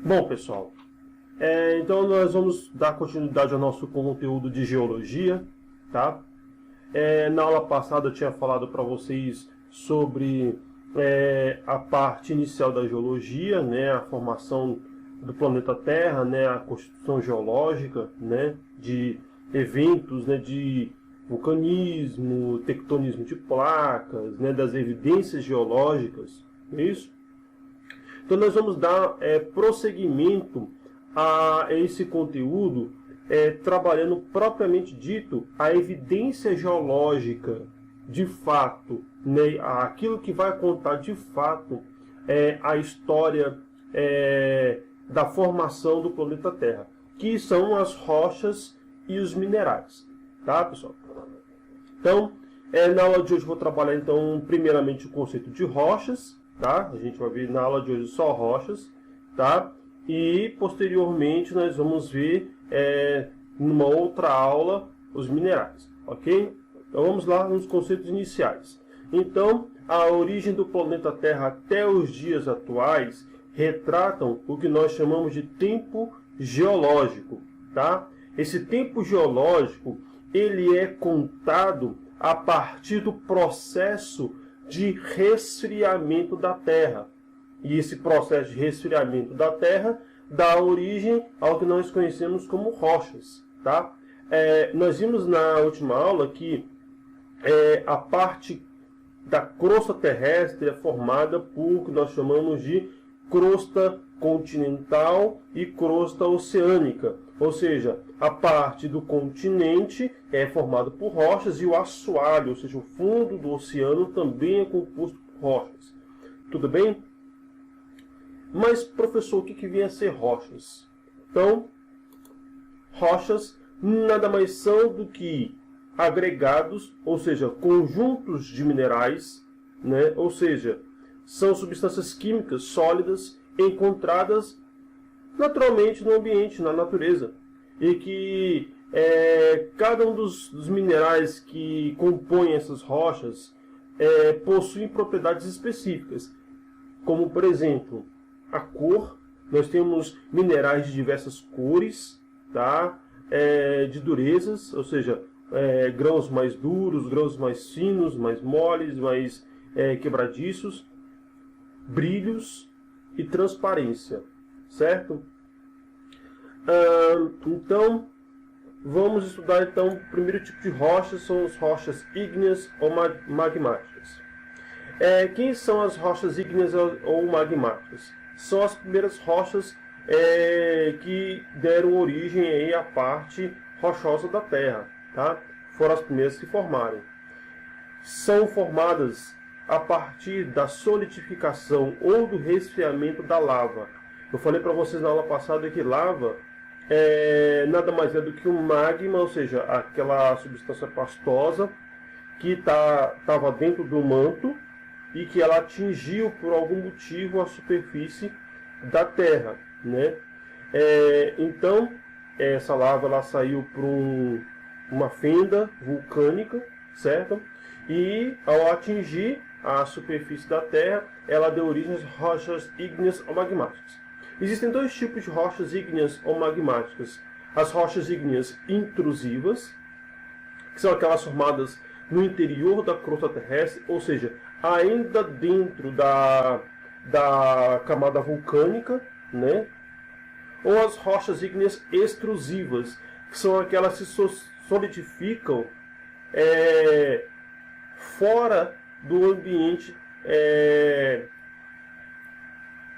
Bom, pessoal, então nós vamos dar continuidade ao nosso conteúdo de geologia, tá? Na aula passada eu tinha falado para vocês sobre a parte inicial da geologia, né, a formação do planeta Terra, né, a constituição geológica, né, de eventos, né, de vulcanismo, tectonismo de placas, né, das evidências geológicas, é isso? Então nós vamos dar prosseguimento a esse conteúdo, trabalhando propriamente dito a evidência geológica de fato, né, aquilo que vai contar de fato a história da formação do planeta Terra, que são as rochas e os minerais, tá, pessoal? Então, na aula de hoje eu vou trabalhar então primeiramente o conceito de rochas, tá? A gente vai ver na aula de hoje só rochas, tá? E posteriormente nós vamos ver numa outra aula os minerais, ok? Então vamos lá nos conceitos iniciais. Então, a origem do planeta Terra até os dias atuais retratam o que nós chamamos de tempo geológico, tá? Esse tempo geológico, ele é contado a partir do processo de resfriamento da Terra. E esse processo de resfriamento da Terra dá origem ao que nós conhecemos como rochas, tá? Nós vimos na última aula que a parte da crosta terrestre é formada por o que nós chamamos de crosta continental e crosta oceânica. Ou seja, a parte do continente é formada por rochas e o assoalho, ou seja, o fundo do oceano também é composto por rochas. Tudo bem? Mas, professor, o que vem a ser rochas? Então, rochas nada mais são do que agregados, ou seja, conjuntos de minerais, né? Ou seja, são substâncias químicas sólidas encontradas naturalmente no ambiente, na natureza. E que cada um dos minerais que compõem essas rochas possuem propriedades específicas. Como, por exemplo, a cor. Nós temos minerais de diversas cores, tá? De durezas, ou seja, grãos mais duros, grãos mais finos, mais moles, mais quebradiços, brilhos e transparência, certo? Então, vamos estudar então o primeiro tipo de rochas, são as rochas ígneas ou magmáticas. Quem são as rochas ígneas ou magmáticas? São as primeiras rochas que deram origem aí à parte rochosa da Terra, tá? Foram as primeiras que formaram. São formadas a partir da solidificação ou do resfriamento da lava. Eu falei para vocês na aula passada que lava nada mais é do que um magma, ou seja, aquela substância pastosa que estava dentro do manto e que ela atingiu por algum motivo a superfície da Terra, né? Então, essa lava ela saiu por uma fenda vulcânica, certo? E ao atingir a superfície da Terra, ela deu origem às rochas ígneas ou magmáticas. Existem dois tipos de rochas ígneas ou magmáticas. As rochas ígneas intrusivas, que são aquelas formadas no interior da crosta terrestre, ou seja, ainda dentro da camada vulcânica, né? Ou as rochas ígneas extrusivas, que são aquelas que se solidificam fora do ambiente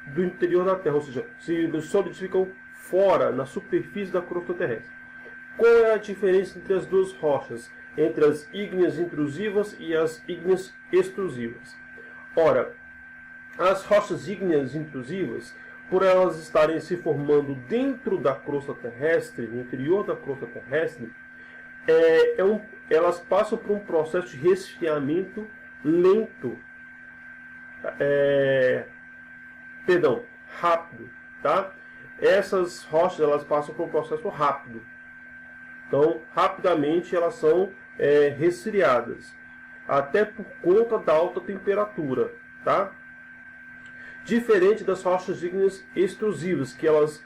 do interior da Terra, ou seja, se solidificam fora, na superfície da crosta terrestre. Qual é a diferença entre as duas rochas? Entre as ígneas intrusivas e as ígneas extrusivas? Ora, as rochas ígneas intrusivas, por elas estarem se formando dentro da crosta terrestre, no interior da crosta terrestre, elas passam por um processo de resfriamento lento, rápido, tá? Essas rochas elas passam por um processo rápido. Então, rapidamente elas são resfriadas, até por conta da alta temperatura, tá? Diferente das rochas ígneas extrusivas, que elas,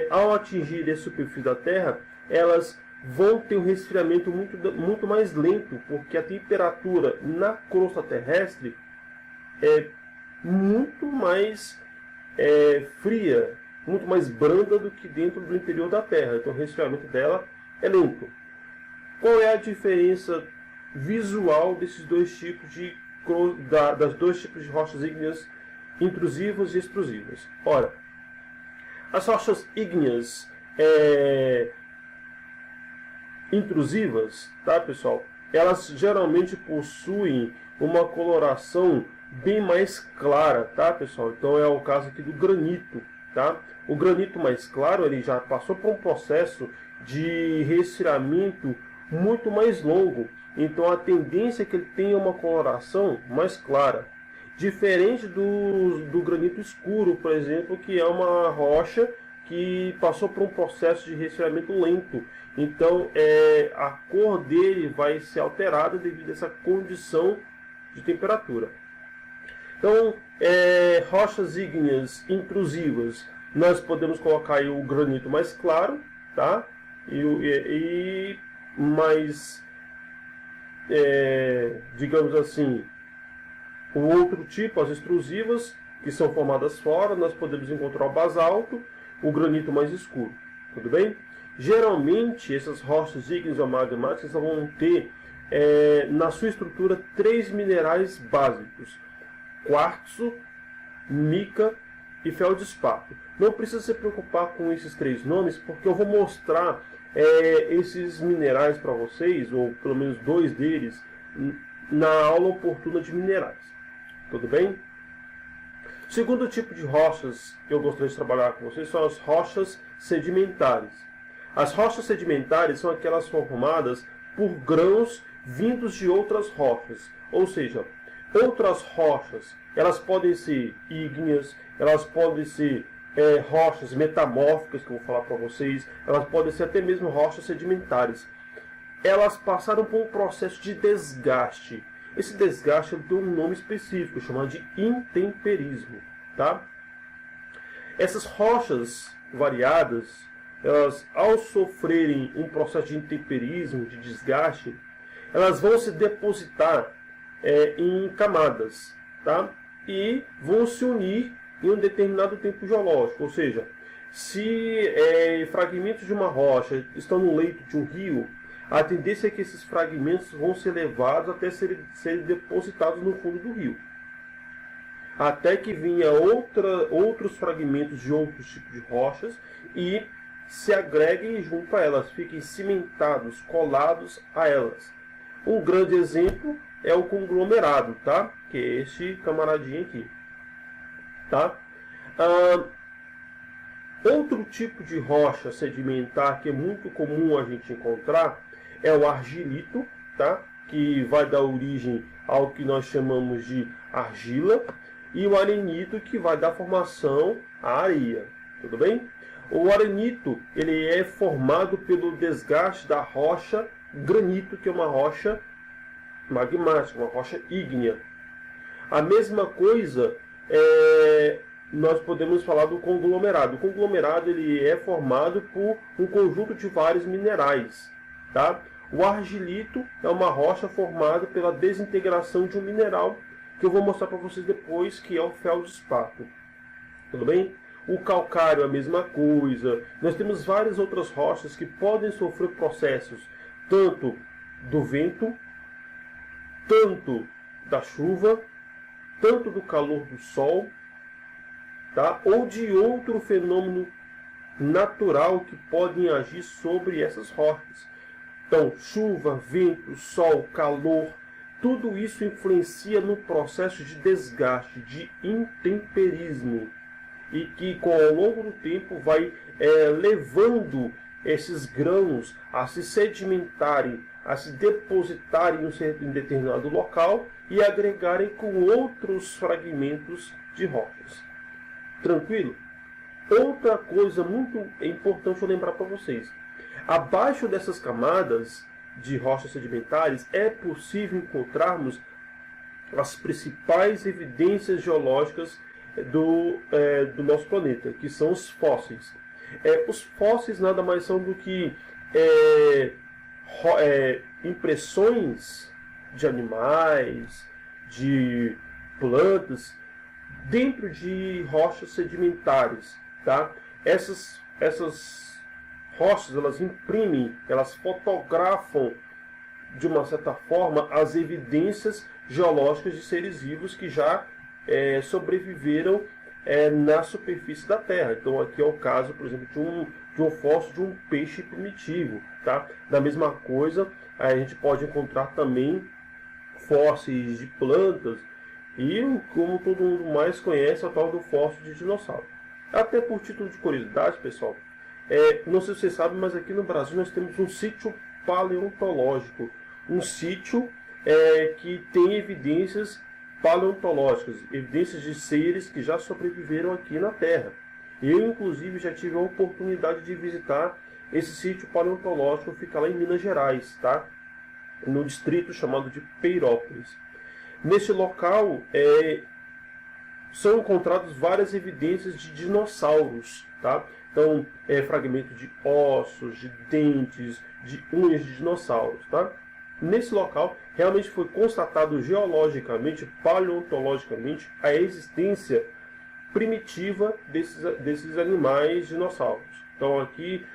ao atingir a superfície da Terra, elas vão ter um resfriamento muito mais lento, porque a temperatura na crosta terrestre é muito mais fria, muito mais branda do que dentro do interior da Terra. Então o resfriamento dela é lento. Qual é a diferença visual desses dois tipos das dois tipos de rochas ígneas intrusivas e extrusivas? Ora, as rochas ígneas intrusivas, tá, pessoal? Elas geralmente possuem uma coloração bem mais clara, tá, pessoal? Então é o caso aqui do granito, tá? O granito mais claro, ele já passou por um processo de resfriamento muito mais longo. Então a tendência é que ele tenha uma coloração mais clara. Diferente do granito escuro, por exemplo, que é uma rocha que passou por um processo de resfriamento lento. Então a cor dele vai ser alterada devido a essa condição de temperatura. Então, rochas ígneas intrusivas, nós podemos colocar aí o granito mais claro, tá? E mais, digamos assim, o outro tipo, as extrusivas, que são formadas fora, nós podemos encontrar o basalto, o granito mais escuro, tudo bem? Geralmente, essas rochas ígneas ou magmáticas vão ter, na sua estrutura, 3 minerais básicos: quartzo, mica e feldespato. Não precisa se preocupar com esses 3 nomes, porque eu vou mostrar esses minerais para vocês, ou pelo menos 2 deles, na aula oportuna de minerais. Tudo bem? O segundo tipo de rochas que eu gostaria de trabalhar com vocês são as rochas sedimentares. As rochas sedimentares são aquelas formadas por grãos vindos de outras rochas. Ou seja, outras rochas, elas podem ser ígneas, elas podem ser rochas metamórficas, que eu vou falar para vocês, elas podem ser até mesmo rochas sedimentares. Elas passaram por um processo de desgaste. Esse desgaste tem um nome específico, chamado de intemperismo, tá? Essas rochas variadas, elas, ao sofrerem um processo de intemperismo, de desgaste, elas vão se depositar em camadas, tá? E vão se unir em um determinado tempo geológico. Ou seja, se fragmentos de uma rocha estão no leito de um rio, a tendência é que esses fragmentos vão ser levados até serem depositados no fundo do rio. Até que venha outros fragmentos de outros tipos de rochas e se agreguem junto a elas, fiquem cimentados, colados a elas. Um grande exemplo é o conglomerado, tá? Que é este camaradinho aqui, tá? Outro tipo de rocha sedimentar que é muito comum a gente encontrar é o argilito, tá? Que vai dar origem ao que nós chamamos de argila, e o arenito, que vai dar formação à areia, tudo bem? O arenito, ele é formado pelo desgaste da rocha granito, que é uma rocha magmática, uma rocha ígnea. A mesma coisa nós podemos falar do conglomerado. O conglomerado, ele é formado por um conjunto de vários minerais, tá? O argilito é uma rocha formada pela desintegração de um mineral, que eu vou mostrar para vocês depois, que é o feldespato. Tudo bem? O calcário é a mesma coisa. Nós temos várias outras rochas que podem sofrer processos tanto do vento, tanto da chuva, tanto do calor do sol, tá? Ou de outro fenômeno natural que podem agir sobre essas rochas. Então, chuva, vento, sol, calor, tudo isso influencia no processo de desgaste, de intemperismo, e que ao longo do tempo vai levando esses grãos a se sedimentarem, a se depositarem em determinado local e agregarem com outros fragmentos de rochas. Tranquilo? Outra coisa muito importante eu lembrar para vocês. Abaixo dessas camadas de rochas sedimentares é possível encontrarmos as principais evidências geológicas do nosso planeta, que são os fósseis. Os fósseis nada mais são do que impressões de animais, de plantas, dentro de rochas sedimentares. Tá? Essas rochas, elas imprimem, elas fotografam de uma certa forma as evidências geológicas de seres vivos que já sobreviveram na superfície da Terra. Então aqui é o caso, por exemplo, de um fóssil de um peixe primitivo. Tá? Da mesma coisa, a gente pode encontrar também fósseis de plantas e, como todo mundo mais conhece, a tal do fóssil de dinossauro. Até por título de curiosidade, pessoal, não sei se vocês sabem, mas aqui no Brasil nós temos um sítio paleontológico. Um sítio que tem evidências paleontológicas, evidências de seres que já sobreviveram aqui na Terra. Eu, inclusive, já tive a oportunidade de visitar esse sítio paleontológico, fica lá em Minas Gerais, tá? No distrito chamado de Peirópolis. Neste local são encontradas várias evidências de dinossauros, tá? Então, fragmentos de ossos, de dentes, de unhas de dinossauros, tá? Nesse local, realmente foi constatado geologicamente, paleontologicamente, a existência primitiva desses animais dinossauros. Então, aqui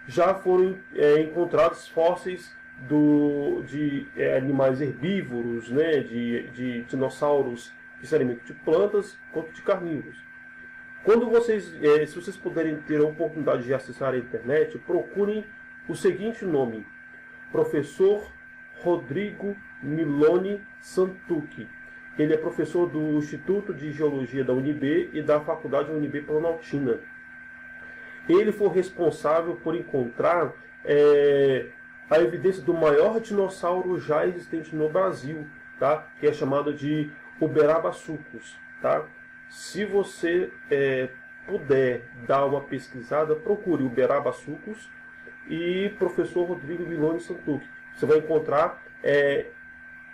já foram encontrados fósseis de animais herbívoros, né, de dinossauros que se alimentam de plantas, quanto de carnívoros. Quando se vocês puderem ter a oportunidade de acessar a internet, procurem o seguinte nome: Professor Rodrigo Milone Santucci. Ele é professor do Instituto de Geologia da UNB e da Faculdade UNB Planaltina. Ele foi responsável por encontrar a evidência do maior dinossauro já existente no Brasil, tá? Que é chamado de Uberabaçucos. Tá? Se você puder dar uma pesquisada, procure Uberabaçucos e professor Rodrigo Milone Santucci. Você vai encontrar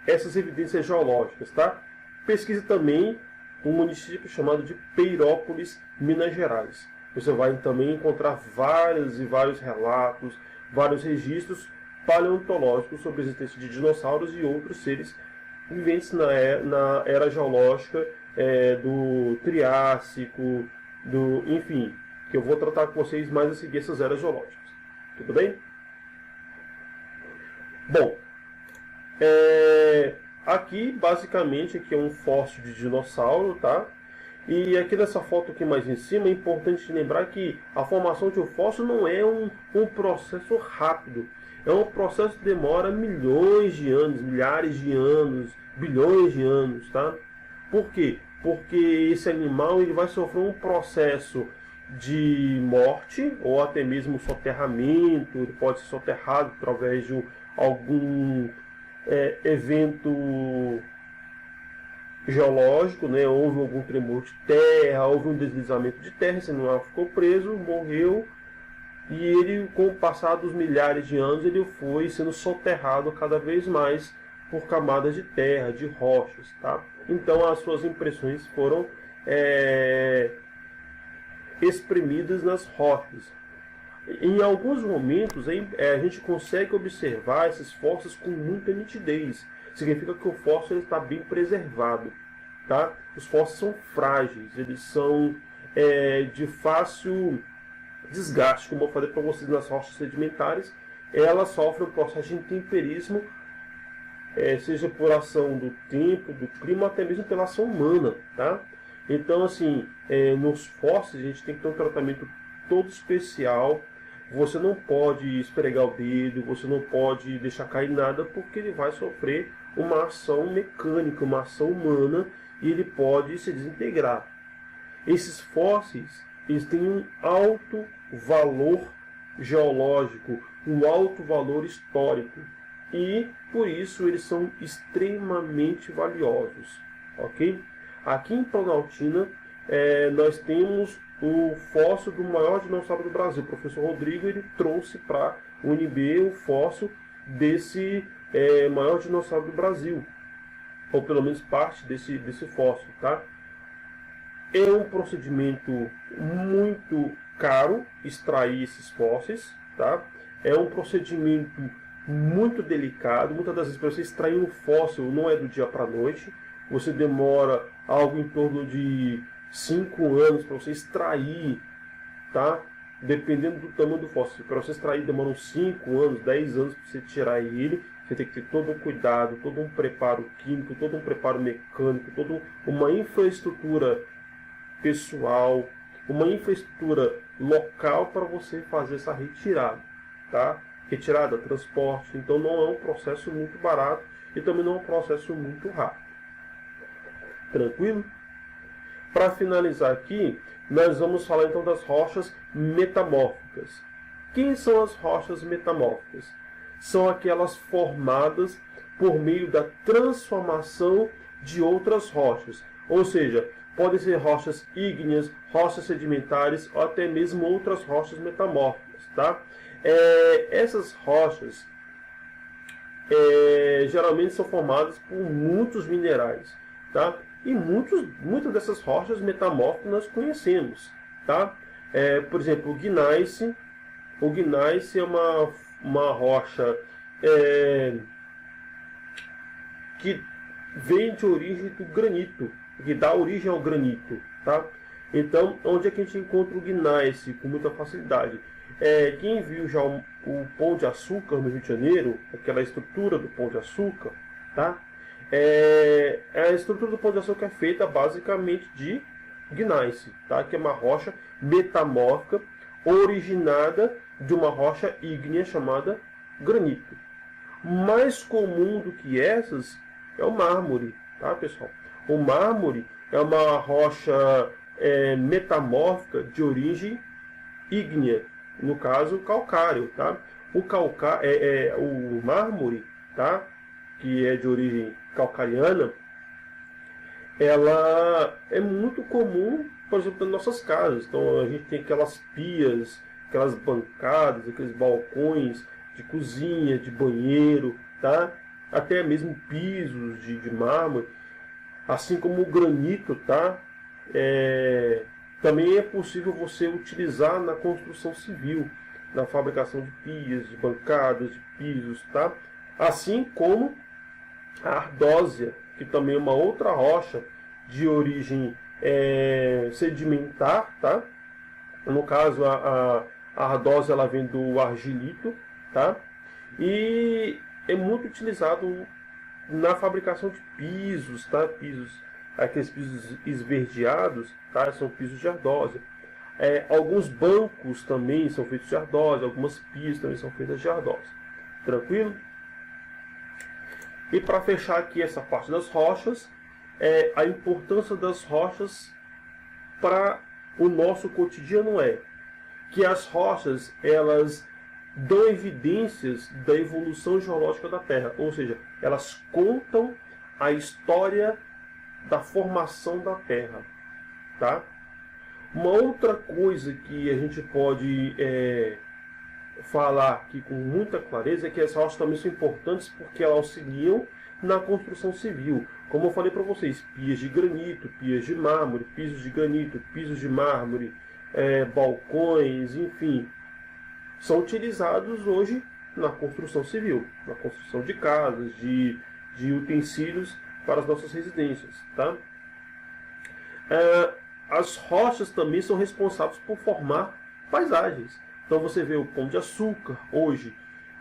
essas evidências geológicas. Tá? Pesquise também um município chamado de Peirópolis, Minas Gerais. Você vai também encontrar vários e vários relatos, vários registros paleontológicos sobre a existência de dinossauros e outros seres viventes na era geológica do Triássico, enfim, que eu vou tratar com vocês mais a seguir essas eras geológicas. Tudo bem? Bom, aqui basicamente aqui é um fóssil de dinossauro, tá? E aqui nessa foto aqui mais em cima é importante lembrar que a formação de um fóssil não é um processo rápido. É um processo que demora milhões de anos, milhares de anos, bilhões de anos, tá? Por quê? Porque esse animal ele vai sofrer um processo de morte ou até mesmo soterramento. Ele pode ser soterrado através de algum evento geológico, né? Houve algum tremor de terra, houve um deslizamento de terra, esse animal ficou preso, morreu, e ele, com o passar dos milhares de anos, ele foi sendo soterrado cada vez mais por camadas de terra, de rochas, tá? Então as suas impressões foram espremidas nas rochas. Em alguns momentos a gente consegue observar esses fósseis com muita nitidez. Significa que o fóssil está bem preservado. Tá? Os fósseis são frágeis, eles são de fácil desgaste, como eu falei para vocês nas rochas sedimentares. Elas sofrem um processo de intemperismo, seja por ação do tempo, do clima, até mesmo pela ação humana. Tá? Então, assim, nos fósseis a gente tem que ter um tratamento todo especial. Você não pode esfregar o dedo, você não pode deixar cair nada, porque ele vai sofrer uma ação mecânica, uma ação humana, e ele pode se desintegrar. Esses fósseis, eles têm um alto valor geológico, um alto valor histórico, e por isso eles são extremamente valiosos. Ok? Aqui em Planaltina nós temos o fóssil do maior dinossauro do Brasil. O professor Rodrigo ele trouxe para o UNB o fóssil desse maior dinossauro do Brasil, ou pelo menos parte desse fóssil. Tá? É um procedimento muito caro extrair esses fósseis, tá? É um procedimento muito delicado. Muitas das vezes, para você extrair um fóssil, não é do dia para a noite. Você demora algo em torno de 5 anos para você extrair, tá? Dependendo do tamanho do fóssil. Para você extrair demora uns 5 anos, 10 anos para você tirar ele. Você tem que ter todo um cuidado, todo um preparo químico, todo um preparo mecânico, toda uma infraestrutura pessoal, uma infraestrutura local para você fazer essa retirada, tá? Retirada, transporte. Então não é um processo muito barato e também não é um processo muito rápido. Tranquilo? Para finalizar aqui, nós vamos falar então das rochas metamórficas. Quem são as rochas metamórficas? São aquelas formadas por meio da transformação de outras rochas. Ou seja, podem ser rochas ígneas, rochas sedimentares ou até mesmo outras rochas metamórficas. Tá? Essas rochas geralmente são formadas por muitos minerais. Tá? E muitas dessas rochas metamórficas nós conhecemos. Tá? Por exemplo, o gneiss. O gneiss é uma rocha que vem de origem do granito, que dá origem ao granito. Tá? Então, onde é que a gente encontra o gneiss com muita facilidade? Quem viu já o Pão de Açúcar no Rio de Janeiro, aquela estrutura do Pão de Açúcar, tá? A estrutura do Pão de Açúcar é feita basicamente de gneiss, tá? Que é uma rocha metamórfica originada de uma rocha ígnea chamada granito. Mais comum do que essas é o mármore, tá, pessoal? O mármore é uma rocha metamórfica de origem ígnea, no caso calcário, tá? O mármore, tá? Que é de origem calcariana, ela é muito comum, por exemplo, nas nossas casas. Então a gente tem aquelas pias, aquelas bancadas, aqueles balcões de cozinha, de banheiro, tá? Até mesmo pisos de mármore, assim como o granito, tá? Também é possível você utilizar na construção civil, na fabricação de pias, de bancadas, de pisos, tá? Assim como a ardósia, que também é uma outra rocha de origem sedimentar, tá? No caso, a ardósia ela vem do argilito, tá? E é muito utilizado na fabricação de pisos, tá? Aqueles pisos esverdeados, tá? São pisos de ardósia. Alguns bancos também são feitos de ardósia, algumas pias também são feitas de ardósia. Tranquilo? E para fechar aqui essa parte das rochas, a importância das rochas para o nosso cotidiano é que as rochas elas dão evidências da evolução geológica da Terra, ou seja, elas contam a história da formação da Terra, tá? Uma outra coisa que a gente pode falar aqui com muita clareza é que as rochas também são importantes porque elas auxiliam na construção civil. Como eu falei para vocês, pias de granito, pias de mármore, pisos de granito, pisos de mármore, balcões, enfim, são utilizados hoje na construção civil, na construção de casas, de utensílios para as nossas residências, tá? As rochas também são responsáveis por formar paisagens. Então você vê o Pão de Açúcar hoje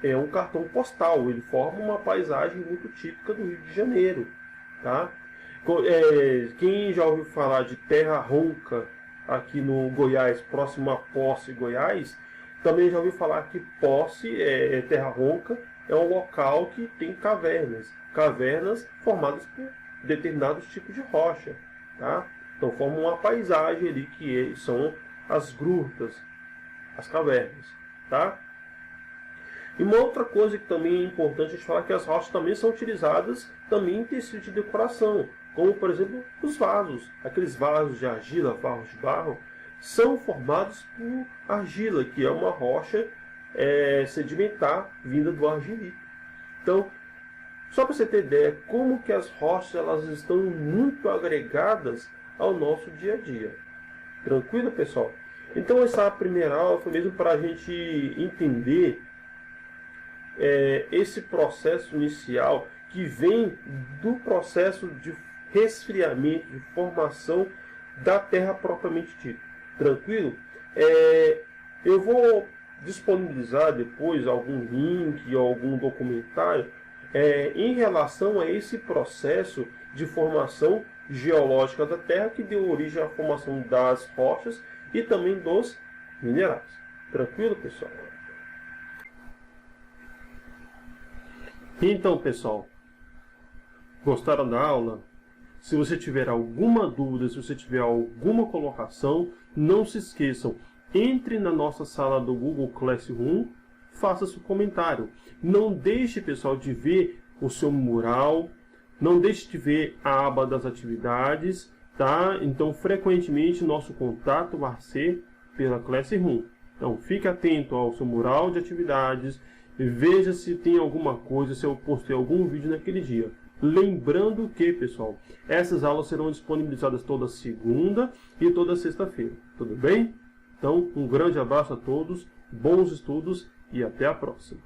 é um cartão postal, ele forma uma paisagem muito típica do Rio de Janeiro, tá? Quem já ouviu falar de Terra Ronca aqui no Goiás, próximo a Posse, Goiás, também já ouviu falar que Posse, Terra Ronca, é um local que tem cavernas formadas por determinados tipos de rocha, tá? Então formam uma paisagem ali que são as grutas, as cavernas, tá? E uma outra coisa que também é importante a gente falar é que as rochas também são utilizadas também em tecido de decoração, como por exemplo os vasos, aqueles vasos de argila, vasos de barro, são formados por argila, que é uma rocha sedimentar vinda do argilito. Então, só para você ter ideia como que as rochas elas estão muito agregadas ao nosso dia a dia. Tranquilo, pessoal? Então essa primeira aula foi mesmo para a gente entender esse processo inicial que vem do processo de resfriamento, de formação da Terra propriamente dita. Tranquilo? Eu vou disponibilizar depois algum link ou algum documentário em relação a esse processo de formação geológica da Terra que deu origem à formação das rochas e também dos minerais. Tranquilo, pessoal? Então, pessoal, gostaram da aula? Se você tiver alguma dúvida, se você tiver alguma colocação, não se esqueçam, entre na nossa sala do Google Classroom, faça seu comentário. Não deixe, pessoal, de ver o seu mural, não deixe de ver a aba das atividades, tá? Então, frequentemente, nosso contato vai ser pela Classroom. Então, fique atento ao seu mural de atividades, veja se tem alguma coisa, se eu postei algum vídeo naquele dia. Lembrando que, pessoal, essas aulas serão disponibilizadas toda segunda e toda sexta-feira. Tudo bem? Então, um grande abraço a todos, bons estudos e até a próxima.